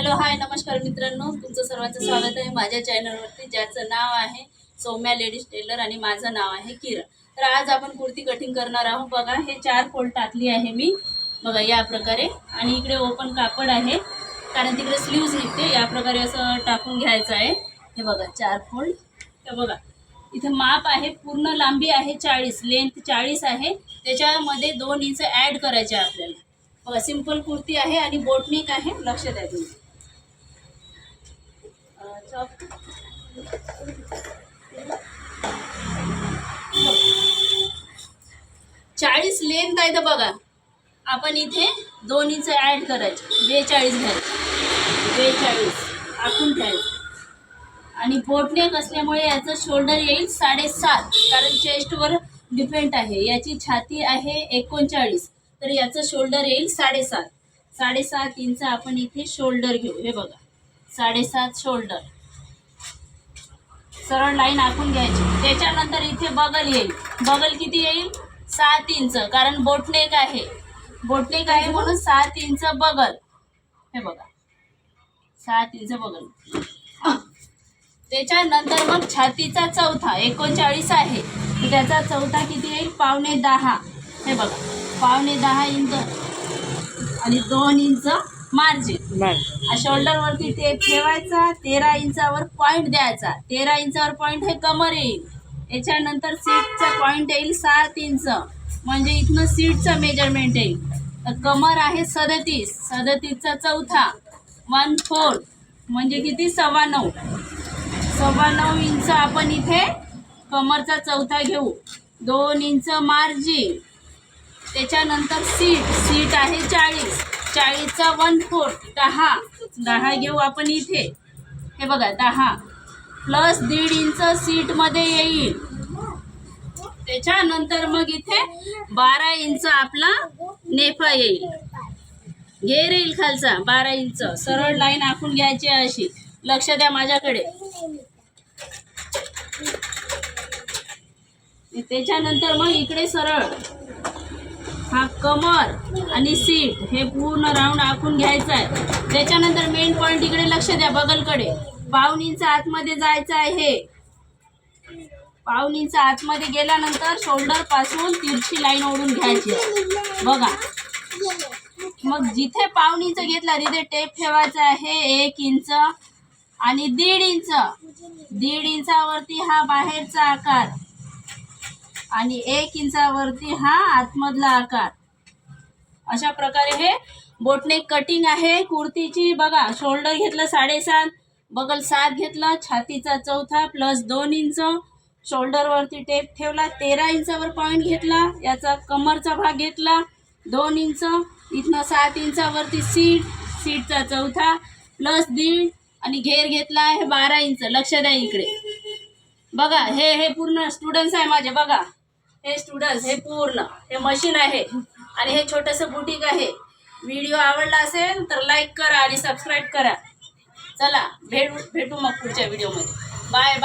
Hello hi नमस्कार मित्रांनो, तुमचं सर्वांचं स्वागत आहे माझ्या चॅनलवरती, ज्याचं नाव आहे सौम्या लेडीज टेलर आणि माझं नाव आहे किरण। तर आज आपण कुर्ती कटिंग करणार आहोत। बघा, हे 4 फोल्ड टाकली आहे मी, बघा या प्रकारे। आणि इकडे ओपन कापड आहे, कारण तिकडे स्लीव्ज निघते। या प्रकारे असं टाकून घ्यायचं आहे। हे बघा 4 फोल्ड। तर बघा इथे माप आहे, पूर्ण लांबी आहे 40, लेंथ 40 आहे। त्याच्यामध्ये 2 इंच ॲड करायचे आपल्याला। बघा सिंपल कुर्ती आहे आणि बोटनेक आहे, लक्ष द्या तुम्ही। 40 लेंथ आहे। तर बघा आपण इथे 2 इंच ॲड करायचे, 42 घ्यायचे, 42 आखून घ्यायचं। आणि बोटनेक असल्यामुळे याचं शोल्डर येईल 7.5, कारण चेस्टवर डिपेंड आहे। याची छाती आहे 39, तर याचं शोल्डर येईल 7.5। 7.5 इंच आपण इथे शोल्डर घेऊ। हे बघा 7.5 शोल्डर, सरळ लाईन आखून घ्यायची। त्याच्यानंतर इथे बगल येईल। बगल किती येईल? 7 इंच, कारण बोटनेक आहे। बोटनेक आहे म्हणून 7 इंच बगल। हे बघा 7 इंच बगल। त्याच्यानंतर मग छातीचा चौथा 39 आहे, तर त्याचा चौथा किती येईल? 9.5। हे बघा 9.5 इंच आणि 2 इंच मार्जिन। शोल्डरवरती टेप ठेवायचा, 13 इंचावर पॉईंट द्यायचा। 13 इंचावर पॉईंट हे कमर येईल। याच्यानंतर सीटचा पॉईंट येईल 7 इंच, म्हणजे इथनं सीटचं मेजरमेंट येईल। तर कमर आहे 37, 37चा चौथा 1/4, म्हणजे किती? 9.25। 9.25 इंच आपण इथे कमरचा चौथा घेऊ। 2 इंच मार्जिन। त्याच्यानंतर सीट आहे 40, 40चा 1/4 10 घेऊ आपण इथे। हे बघा 10 प्लस 1.5 इंच सीटमध्ये येईल। त्याच्यानंतर मग इथे 12 इंच आपला नेफा येईल, घेर येईल खालचा 12 इंच। सरळ लाईन आखून घ्यायची अशी, लक्ष द्या माझ्याकडे। त्याच्यानंतर मग इकडे सरळ हा कमर आणि सीट हे पूर्ण राऊंड आखून घ्यायचं आहे। त्याच्यानंतर मेन पॉईंट इकडे लक्ष द्या, बगलकडे 1/2 इंच आतमध्ये जायचं आहे। 1/2 इंच आतमध्ये गेल्यानंतर शोल्डर पासून तिरछी लाईन ओढून घ्यायची। बघा मग जिथे 1/2 इंच घेतला तिथे टेप ठेवायचा आहे 1 इंच आणि 1.5 इंच। 1.5 इंचावरती हा बाहेरचा आकार आणि 1 इंचावरती हा आतमधला आकार। अशा प्रकारे हे बोटनेक कटिंग आहे कुर्तीची। बघा शोल्डर घेतलं 7.5, बगल 7 घेतला, छातीचा चौथा प्लस 2 इंच, शोल्डरवरती टेप ठेवला, 13 इंचावर पॉईंट घेतला, याचा कमरचा भाग घेतला 2 इंच, इथनं 7 इंचावरती सीटचा चौथा प्लस 1.5 आणि घेर घेतला आहे 12 इंच। लक्ष द्या इकडे। बघा हे पूर्ण स्टुडंट्स आहे माझे। बघा हे स्टुडंट्स, हे पूर्ण हे मशीन आहे आणि हे छोटंसं बुटीक आहे। व्हिडिओ आवडला असेल तर लाईक करा आणि सबस्क्राईब करा। चला भेटू मग पुढच्या व्हिडिओमध्ये। Bye bye.